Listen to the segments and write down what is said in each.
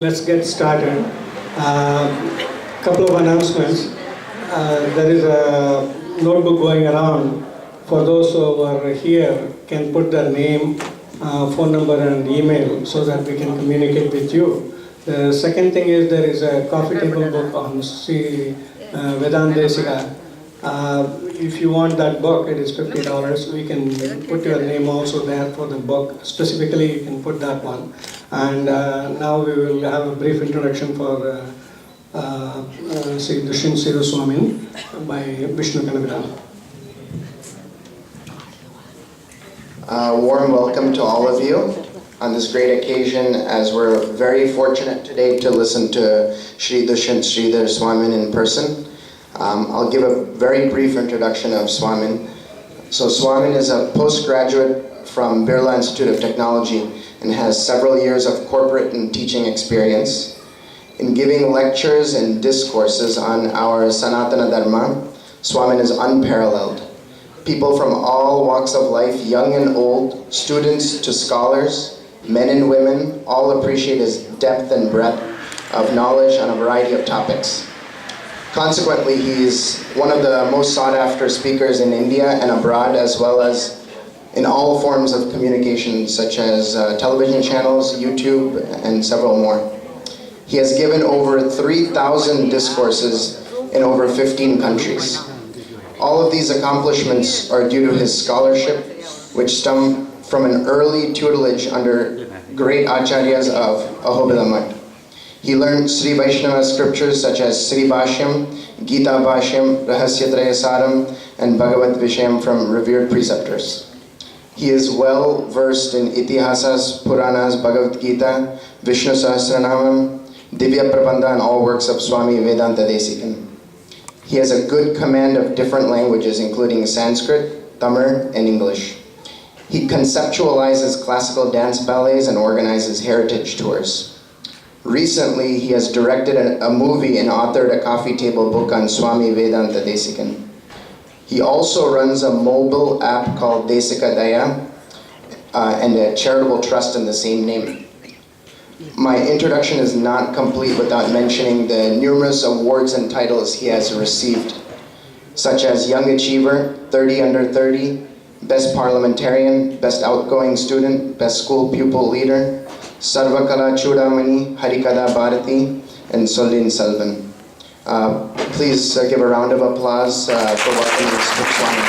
Let's get started. Couple of announcements. There is a notebook going around. For those who are here, can put their name, phone number, and email so that we can communicate with you. The second thing is there is a coffee table book on Sri Vedantesika. If you want that book, it is $50. We can put your name also there for the book. Specifically, you can put that one. And now we will have a brief introduction for Sri Dushyanth Sridhar by Vishnu Kanagara. Warm welcome to all of you on this great occasion, as we're very fortunate today to listen to Sri Dushyanth Sridhar Swamin in person. I'll give a very brief introduction of Swamin. So Swamin is a postgraduate from Birla Institute of Technology and has several years of corporate and teaching experience. In giving lectures and discourses on our Sanatana Dharma, Swamin is unparalleled. People from all walks of life, young and old, students to scholars, men and women, all appreciate his depth and breadth of knowledge on a variety of topics. Consequently, he's one of the most sought-after speakers in India and abroad, as well as in all forms of communication, such as television channels, YouTube, and several more. He has given over 3,000 discourses in over 15 countries. All of these accomplishments are due to his scholarship, which stem from an early tutelage under great acharyas of Ahobila Mutt. He learned Sri Vaishnava scriptures such as Sri Bhashyam, Gita Bhashyam, Rahasyatraya Saram, and Bhagavad Vishayam from revered preceptors. He is well versed in Itihasas, Puranas, Bhagavad Gita, Vishnu Sahasranamam, Divya Prabandha, and all works of Swami Vedanta Desikan. He has a good command of different languages, including Sanskrit, Tamil, and English. He conceptualizes classical dance ballets and organizes heritage tours. Recently, he has directed a movie and authored a coffee table book on Swami Vedanta Desikan. He also runs a mobile app called Desika Daya and a charitable trust in the same name. My introduction is not complete without mentioning the numerous awards and titles he has received, such as Young Achiever, 30 Under 30, Best Parliamentarian, Best Outgoing Student, Best School Pupil Leader, Sarvakala Chudamani, Harikada Bharati, and Sollin Salvan. Please give a round of applause for welcoming Swami.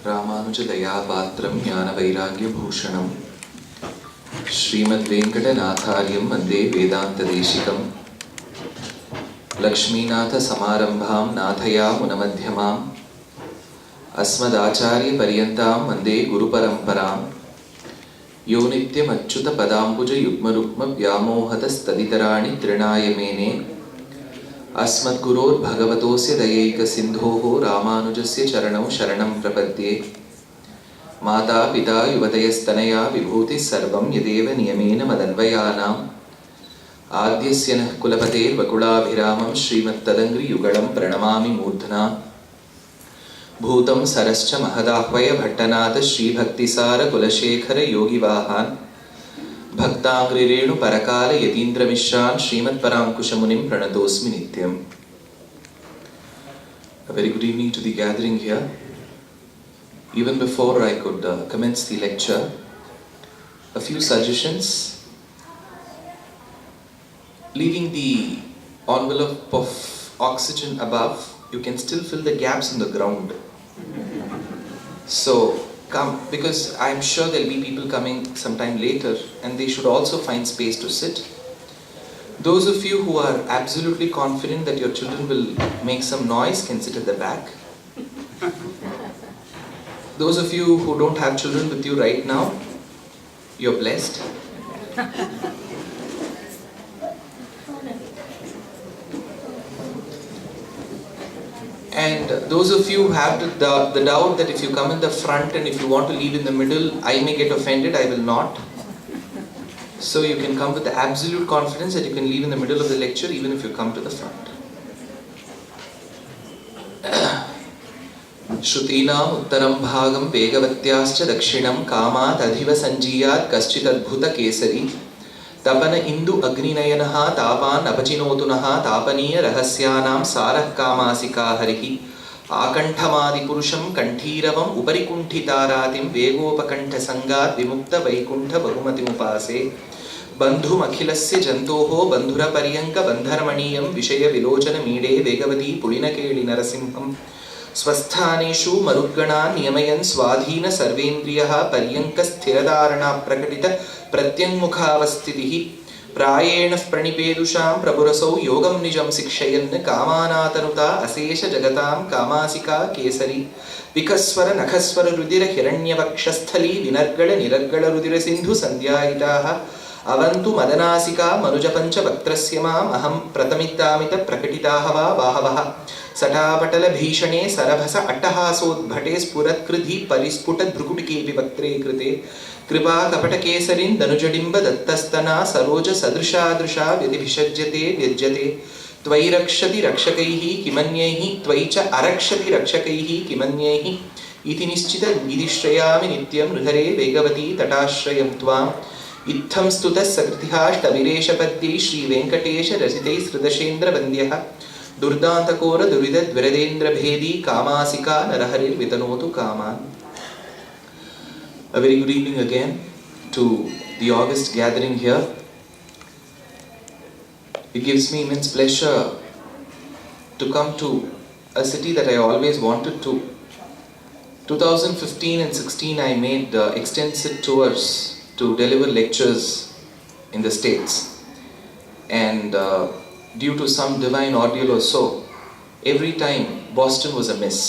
रामानुजदयापात्रं ज्ञानवैराग्यभूषणं श्रीमद्वेङ्कटनाथार्यं वन्दे वेदान्तदेशिकं लक्ष्मीनाथसमारम्भां नाथयामुनमध्यमाम् अस्मदाचार्यपर्यन्तां वन्दे गुरुपरम्परां यो नित्यमच्युतपदाम्बुजयुग्मरुक्मव्यामोहतस्तदितराणि तृणाय मेने अस्मद्गुरोर्भगवतोऽस्य दयैकसिन्धोः रामानुजस्य चरणौ शरणं प्रपद्ये माता पिता युवतयस्तनया विभूतिः सर्वं यदेव नियमेन मदन्वयानाम् आद्यस्य नः कुलपतेर्वकुलाभिरामं श्रीमत्तदङ्घ्रियुगलं प्रणमामि मूर्ध्ना भूतं सरश्च महदाह्वय भट्टनाथ श्रीभक्तिसार कुलशेखर योगिवाहान् भक्तांग्रिरेणु परकाल यतीन्द्रमिश्रान् श्रीमत्परांकुशमुनिं प्रणतोऽस्मि नित्यम्. A very good evening to the gathering here. Even before I could commence the lecture, a few suggestions. Leaving the envelope of oxygen above, you can still fill the gaps in the ground. So come, because I'm sure there'll be people coming sometime later and they should also find space to sit. Those of you who are absolutely confident that your children will make some noise can sit at the back. Those of you who don't have children with you right now, you're blessed. And those of you who have the doubt that if you come in the front and if you want to leave in the middle, I may get offended, I will not. So you can come with the absolute confidence that you can leave in the middle of the lecture even if you come to the front. Shrutinam uttaram bhagam vegavatyaascha dakshinam kamat adhiva sanjiyat kaschit adbhuta kesari tapana indu agninayanaha tapan apachinotunaha tapaniya rahasyanam sarah kamasika harihi akanthamadi purusham kanthiravam uparikuntitaratim vegopakantha sangat vimukta vaikuntha bahumati upase bandhum akhilasya jantoho bandhura pariyanka bandharamaniyam vishaya vilochana meede vegavati pulinakeli narasimham स्वस्थानेषु मरुद्गणान् नियमयन् स्वाधीन सर्वेन्द्रियः पर्यङ्क स्थिरधारणा प्रकटित प्रत्यङ्मुखावस्थितिः प्रायेण प्रणिपेदुषां प्रभुरसौ योगं निजं शिक्षयन् कामानातनुता अशेष जगतां कामासिका केसरी विकस्वर नखस्वर रुधिर हिरण्यवक्षस्थली विनर्गळ निरर्गळ रुधिर सिन्धु सन्ध्यायिताः अवन्तु मदनासिका मनुज पञ्चवक्त्रस्य माम् अहं प्रतमितामित प्रकटिताः वा बाहवः सटापटल भीषणे सरभस अट्टहासोद्भटे स्फुरत्कृधि परिस्फुट भ्रुकुटिकेऽपि वक्त्रे कृते कृपा कपटकेसरिन् दनुजडिम्ब दत्तस्तना सरोज सदृशादृशा व्यतिभिषज्यते व्यज्यते त्वयि रक्षति रक्षकैः किमन्यैः त्वयि च अरक्षति रक्षकैः किमन्यैः इति निश्चित विधिश्रयामि नित्यं हृहरे वेगवती तटाश्रयं त्वाम् इत्थं स्तुतः सकृतिहाष्टविरेशपद्यै श्रीवेङ्कटेश रचितैः सृदशेन्द्रवन्द्यः दुर्दान्तकोर दुरिद द्विरदेन्द्र भेदी कामासिका नरहरिर्वितनोतु कामान्. A very good evening again to the August gathering here. It gives me immense pleasure to come to a city that I always wanted to. 2015 and 16 I made extensive tours to deliver lectures in the States, and due to some divine ordeal or so, every time Boston was a miss.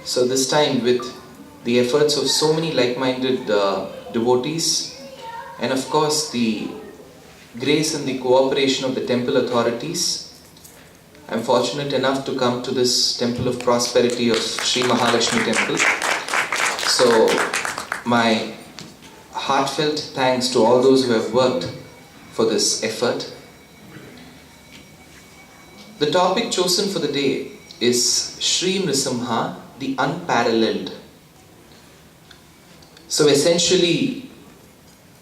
So this time, with the efforts of so many like-minded devotees, and of course the grace and the cooperation of the temple authorities, I am fortunate enough to come to this temple of prosperity of Sri Lakshmi Temple. So my heartfelt thanks to all those who have worked for this effort. The topic chosen for the day is Sri Nrisimha, the Unparalleled. So essentially,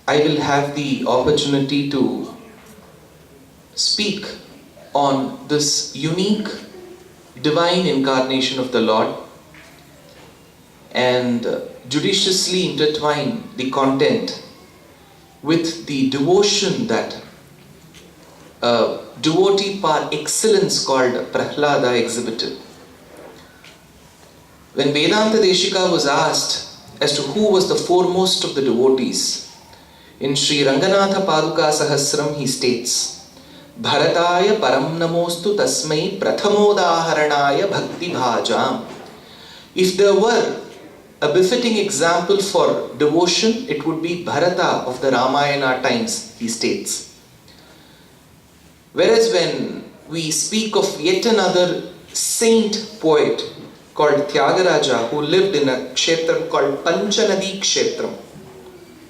I will have the opportunity to speak on this unique divine incarnation of the Lord and judiciously intertwine the content with the devotion that devotee par excellence called Prahlada exhibited. When Vedanta Deshika was asked as to who was the foremost of the devotees, in Sri Ranganatha Paduka Sahasram he states, Bharataya param namostu tasmai prathamodaharanaya bhakti bhajam. If there were a befitting example for devotion, it would be Bharata of the Ramayana times, he states. Whereas when we speak of yet another saint poet called Tyagaraja, who lived in a kshetram called Panchanadi Kshetram.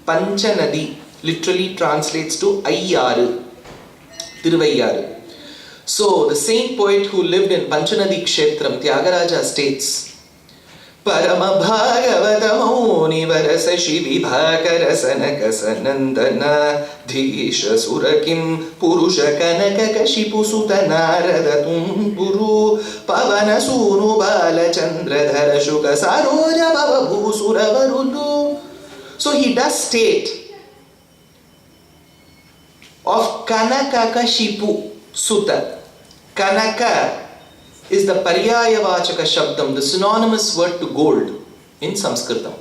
Panchanadi literally translates to Ayyaru, Tiruvayyaru. So the saint poet who lived in Panchanadi Kshetram, Tyagaraja states, परम भागवतमो निवरस शिविभाकर सनक सनंदन धीश सुरकिं पुरुष कनक कशिपु सुत नारद तुम्बुरु पवन सूनु बालचंद्रधर शुक सरोज भव भूसुर वरुदु. So he does state of Kanaka Kashipu Sutta. Kanaka is the Paryayavachaka Shabdam, the synonymous word to gold in Sanskritam.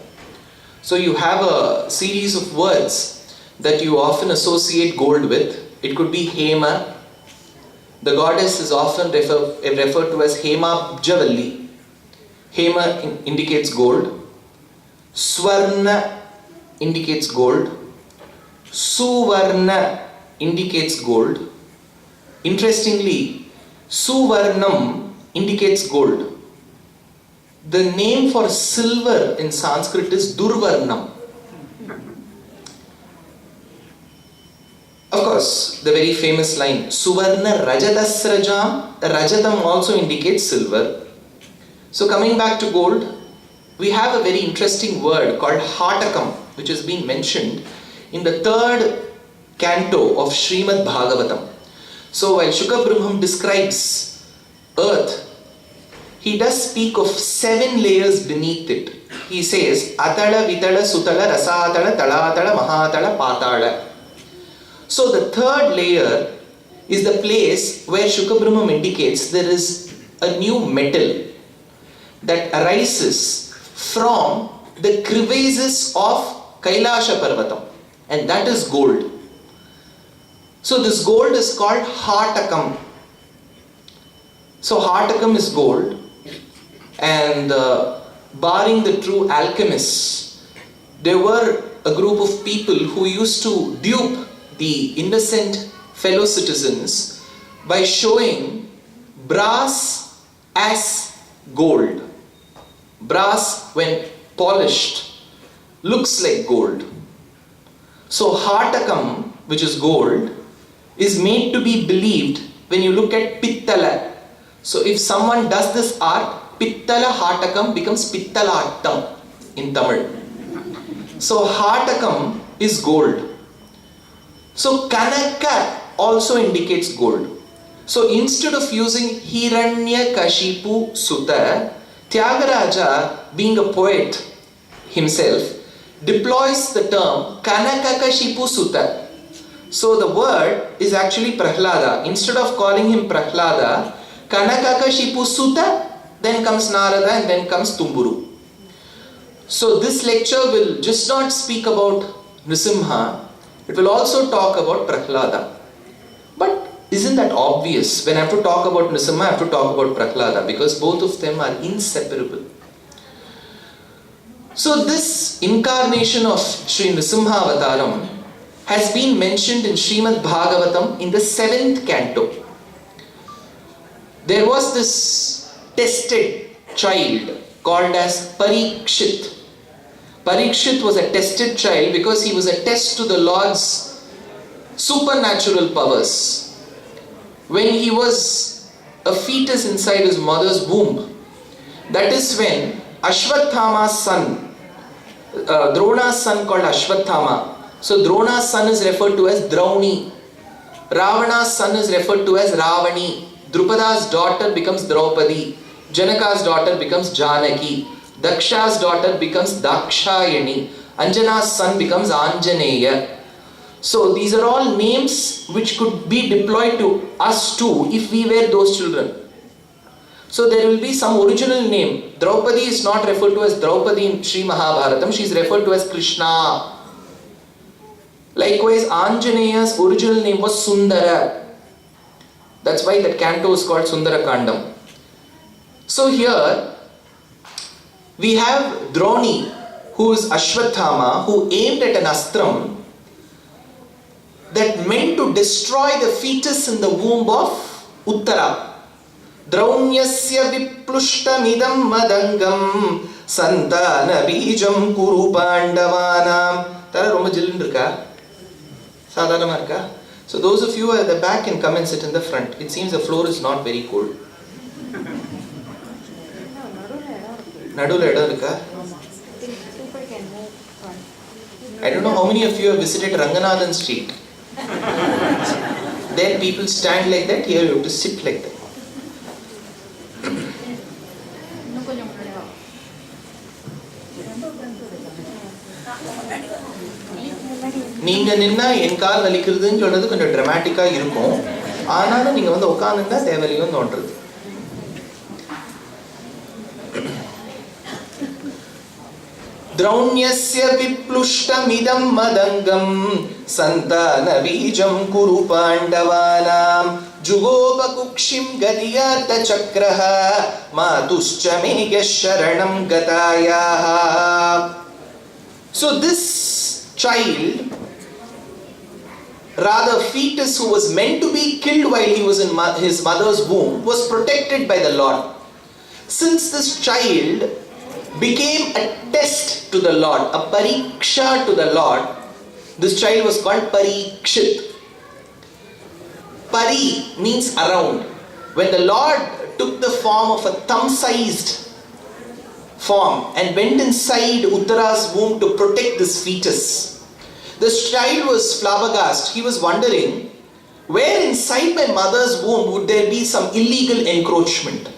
So you have a series of words that you often associate gold with. It could be Hema. The goddess is often referred to as Hemabjavalli. Hema indicates gold. Swarna indicates gold. Suvarna indicates gold. Interestingly, Suvarnam indicates gold. The name for silver in Sanskrit is Durvarnam. Of course, the very famous line, Suvarna Rajatasrajam, the Rajatam also indicates silver. So coming back to gold, we have a very interesting word called Hatakam, which has been mentioned in the 3rd canto of Srimad Bhagavatam. So while Shuka Brahman describes earth, he does speak of 7 layers beneath it. He says, Atala, Vitala, Sutala, Rasatala, Talatala, Mahatala, Patala. So the 3rd layer is the place where Shuka Brahman indicates there is a new metal that arises from the crevasses of Kailasha Parvatam, and that is gold. So this gold is called Hatakam. So Hatakam is gold, and barring the true alchemists, there were a group of people who used to dupe the innocent fellow citizens by showing brass as gold. Brass, when polished, looks like gold. So Hatakam, which is gold, is made to be believed when you look at Pittala. So if someone does this art, Pittala Hatakam becomes Pittalattam in Tamil. So Hatakam is gold. So Kanaka also indicates gold. So instead of using Hiranya Kashipu Sutta, Tyagaraja, being a poet himself, deploys the term Kanakakashipu Sutta. So the word is actually Prahlada. Instead of calling him Prahlada, Kanakakashipu Sutta, then comes Narada, and then comes Tumburu. So this lecture will just not speak about Nrisimha, it will also talk about Prahlada. But isn't that obvious? When I have to talk about Nrisimha, I have to talk about Prahlada, because both of them are inseparable. So this incarnation of Sri Nrisimha Avataram has been mentioned in Srimad Bhagavatam in the 7th canto. There was this tested child called as Parikshit. Parikshit was a tested child because he was a test to the Lord's supernatural powers. When he was a fetus inside his mother's womb, that is when Ashwathama's son, Drona's son called Ashwathama. So Drona's son is referred to as Drauni. Ravana's son is referred to as Ravani. Drupada's daughter becomes Draupadi. Janaka's daughter becomes Janaki. Daksha's daughter becomes Dakshayani. Anjana's son becomes Anjaneya. So these are all names which could be deployed to us too if we were those children. So there will be some original name. Draupadi is not referred to as Draupadi in Sri Mahabharatam. She is referred to as Krishna. Likewise, Anjaneya's original name was Sundara. That's why that canto is called Sundara Kandam. So here we have Droni, who is Ashwathama, who aimed at an astram that meant to destroy the fetus in the womb of Uttara. Draunyassya viplushtamidam madangam santana bijam kuru pandavanam. Tara romba jillun irukka? Sadhanama irukka? So those of you at the back can come and sit in the front. It seems the floor is not very cold. Nadula idam irukka? I don't know how many of you have visited Ranganathan Street. There people stand like that, here you have to sit like that. நீங்க நின்னா என் கால் வலிக்கிறதுன்னு சொல்றது கொஞ்சம் டிராமாட்டிக்கா இருக்கும். ஆனாலும் நீங்க வந்து உட்கார்ந்துட்டா தேவலையும் தோன்றது. Draunyasya viplushtamidam madangam santana bijam kuru pandavanam jugopakukshim gadiyartha chakraha matuscha megya sharanam gatayaha. So this child, rather fetus who was meant to be killed while he was in his mother's womb, was protected by the Lord. since this child became a test to the Lord, a pariksha to the Lord, this child was called Parikshit. Pari means around. When the Lord took the form of a thumb-sized form and went inside Uttara's womb to protect this fetus, this child was flabbergasted. He was wondering, where inside my mother's womb would there be some illegal encroachment?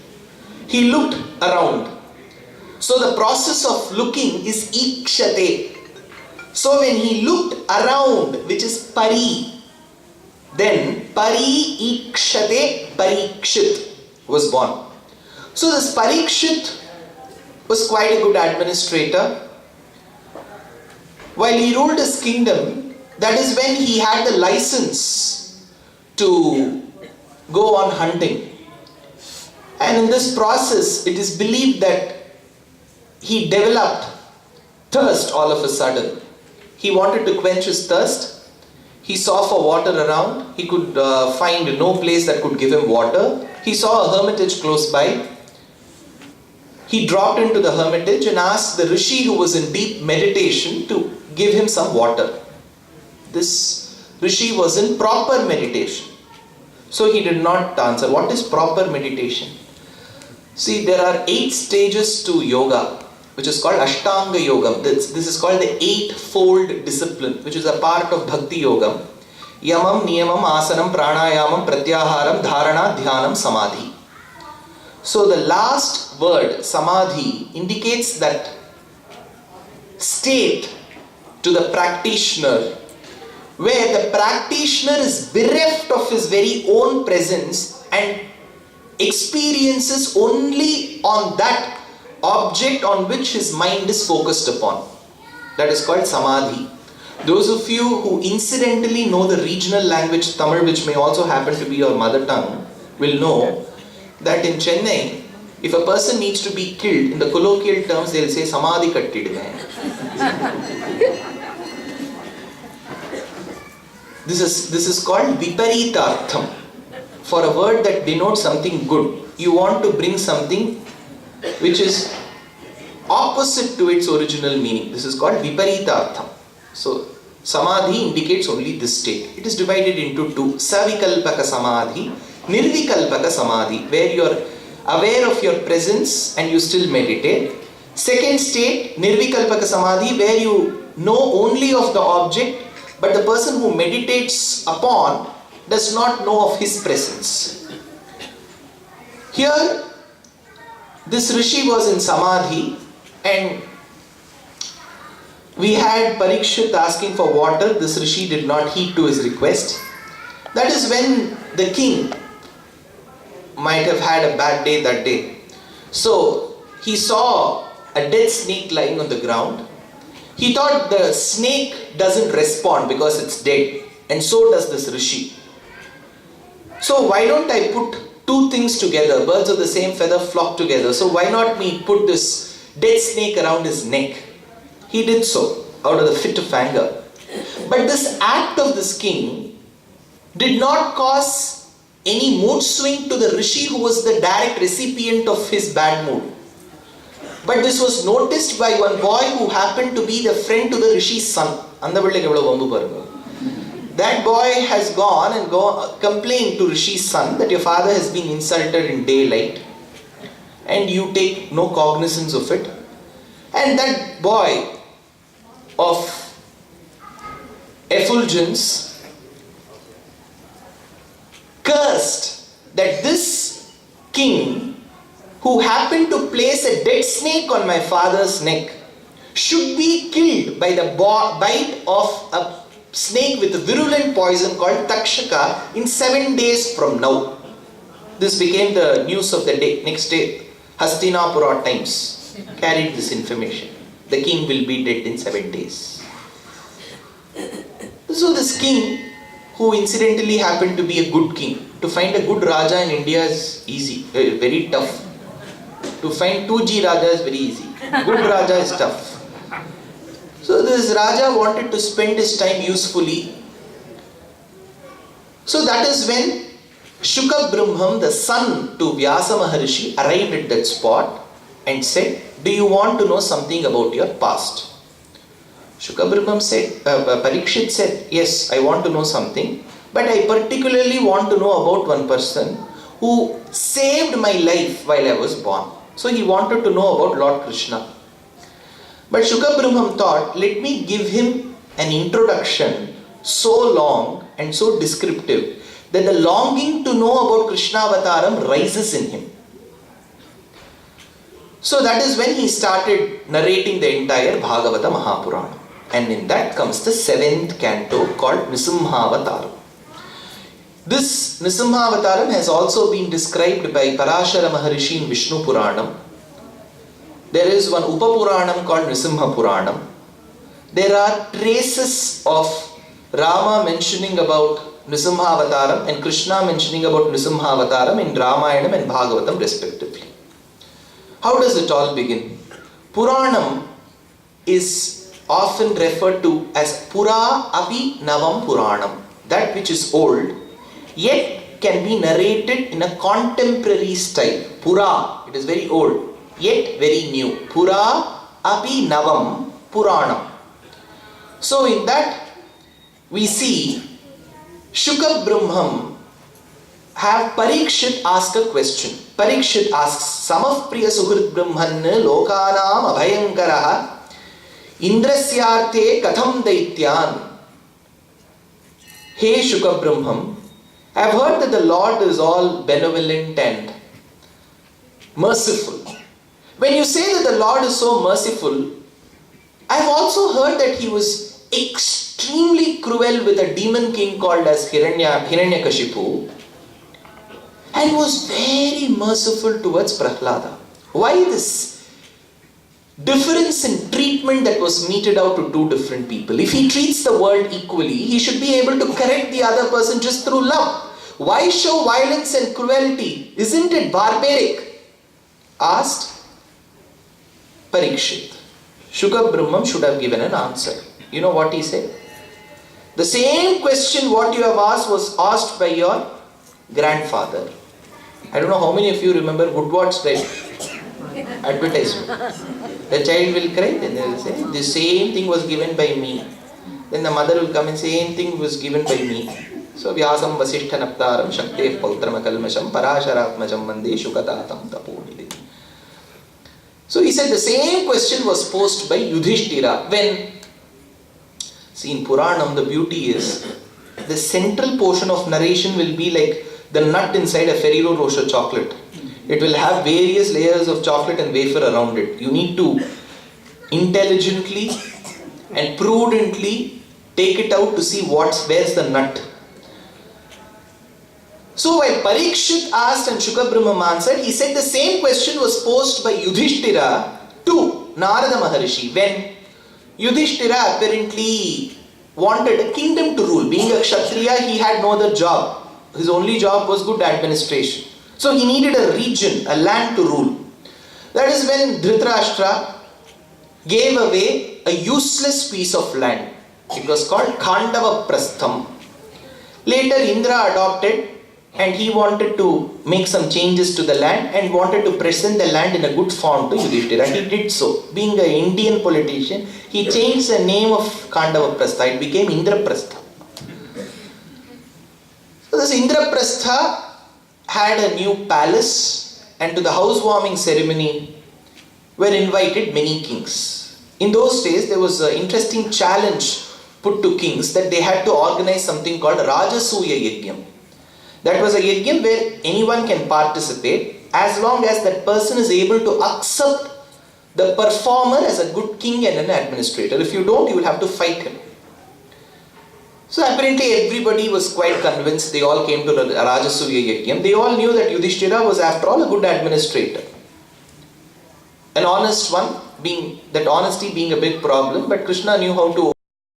He looked around. So the process of looking is ikshate. So when he looked around, which is pari, then pari ikshate parikshit was born. So this Parikshit was quite a good administrator. While he ruled his kingdom, that is when he had the license to go on hunting. And in this process, it is believed that he developed thirst all of a sudden. He wanted to quench his thirst. He saw for water around. He could find no place that could give him water. He saw a hermitage close by. He dropped into the hermitage and asked the rishi who was in deep meditation to give him some water. This rishi was in proper meditation. So he did not answer. What is proper meditation? See, there are 8 stages to yoga, which is called Ashtanga Yoga. This is called the 8-fold discipline, which is a part of Bhakti Yoga. Yamam, Niyamam, Asanam, Pranayamam, Pratyaharam, Dharana, Dhyanam, Samadhi. So the last word, Samadhi, indicates that state to the practitioner, where the practitioner is bereft of his very own presence and experiences only on that object on which his mind is focused upon. That is called Samadhi. Those of you who incidentally know the regional language Tamil, which may also happen to be your mother tongue, will know that in Chennai, if a person needs to be killed, in the colloquial terms they will say Samadhi kattiduven. This is called Viparitartham. For a word that denotes something good, you want to bring something which is opposite to its original meaning. This is called Viparitartham. So, Samadhi indicates only this state. It is divided into 2. Savikalpaka Samadhi, Nirvikalpaka Samadhi, where you are aware of your presence and you still meditate. Second state, Nirvikalpaka Samadhi, where you know only of the object, but the person who meditates upon does not know of his presence. Here, this rishi was in Samadhi, and we had Parikshit asking for water. This rishi did not heed to his request. That is when the king might have had a bad day that day. So he saw a dead snake lying on the ground. He thought the snake doesn't respond because it's dead, and so does this rishi. So why don't I put 2 things together? Birds of the same feather flock together. So why not me put this dead snake around his neck? He did so out of the fit of anger. But this act of this king did not cause any mood swing to the rishi who was the direct recipient of his bad mood. But this was noticed by one boy who happened to be the friend to the rishi's son. That boy has gone and complained to Rishi's son that your father has been insulted in daylight and you take no cognizance of it. And that boy of effulgence cursed that this king who happened to place a dead snake on my father's neck should be killed by the bite of a snake with a virulent poison called Takshaka in 7 days from now. This became the news of the day. Next day, Hastinapura Times carried this information. The king will be dead in 7 days. So this king, who incidentally happened to be a good king, to find a good Raja in India is easy, very tough. To find 2G Raja is very easy. Good Raja is tough. So this Raja wanted to spend his time usefully. So that is when Shuka Brahmam, the son to Vyasa Maharishi, arrived at that spot and said, do you want to know something about your past? Shuka Brahmam said, Parikshit said, yes, I want to know something, but I particularly want to know about one person who saved my life while I was born. So he wanted to know about Lord Krishna. But Shuka Brahmam thought, let me give him an introduction so long and so descriptive that the longing to know about Krishna Avataram rises in him. So that is when he started narrating the entire Bhagavata Mahapurana. And in that comes the 7th canto called Nrisimha Avataram. This Nrisimha Avataram has also been described by Parashara Maharishi in Vishnu Puranam. There is one Upapuranam called Nrisimha Puranam. There are traces of Rama mentioning about Nrisimha Avataram and Krishna mentioning about Nrisimha Avataram in Ramayanam and Bhagavatam respectively. How does it all begin? Puranam is often referred to as Pura Api Navam Puranam, that which is old, yet can be narrated in a contemporary style. Pura, it is very old, yet very new. Pura Api Navam Puranam. So in that we see Shuka Brahmam have Parikshit ask a question. Parikshit asks, Samavpriya Suhrit Brahman Lokanam Abhayankaraha Indrasyarthe Katham Daityan. Hey Shuka Brahmam, I have heard that the Lord is all benevolent and merciful. When you say that the Lord is so merciful, I have also heard that he was extremely cruel with a demon king called as Hiranyakashipu and was very merciful towards Prahlada. Why this difference in treatment that was meted out to two different people? If he treats the world equally, he should be able to correct the other person just through love. Why show violence and cruelty? Isn't it barbaric? Asked Parikshit. Shuka Brahmam should have given an answer. You know what he said? The same question what you have asked was asked by your grandfather. I don't know how many of you remember Woodward's advertisement. The child will cry, then they will say, the same thing was given by me. Then the mother will come and say, same thing was given by me. So Vyasam Vasishtha Naptaram Shaktev Pautrama Kalmasham Parasharatmajam Mande Shukatatam Tapodide. So he said the same question was posed by Yudhishthira when, see in Puranam the beauty is, the central portion of narration will be like the nut inside a Ferrero Rocher chocolate. It will have various layers of chocolate and wafer around it. You need to intelligently and prudently take it out to see where's the nut. So while Parikshit asked and Shuka Brahmam answered, he said the same question was posed by Yudhishthira to Narada Maharishi when Yudhishthira apparently wanted a kingdom to rule. Being a Kshatriya, he had no other job. His only job was good administration. So he needed a region, a land to rule. That is when Dhritarashtra gave away a useless piece of land. It was called Khandava Prastham. Later Indra adopted and he wanted to make some changes to the land and wanted to present the land in a good form to Yudhishthira. He did so. Being an Indian politician, he changed the name of Khandava Prastha. It became Indraprastha. So this Indraprastha had a new palace, and to the housewarming ceremony were invited many kings. In those days, there was an interesting challenge put to kings that they had to organize something called Rajasuya Yajnam. That was a yajna where anyone can participate as long as that person is able to accept the performer as a good king and an administrator. If you don't, you will have to fight him. So apparently everybody was quite convinced. They all came to the Rajasuya Yajnam. They all knew that Yudhishthira was after all a good administrator. An honest one, that honesty being a big problem, but Krishna knew how to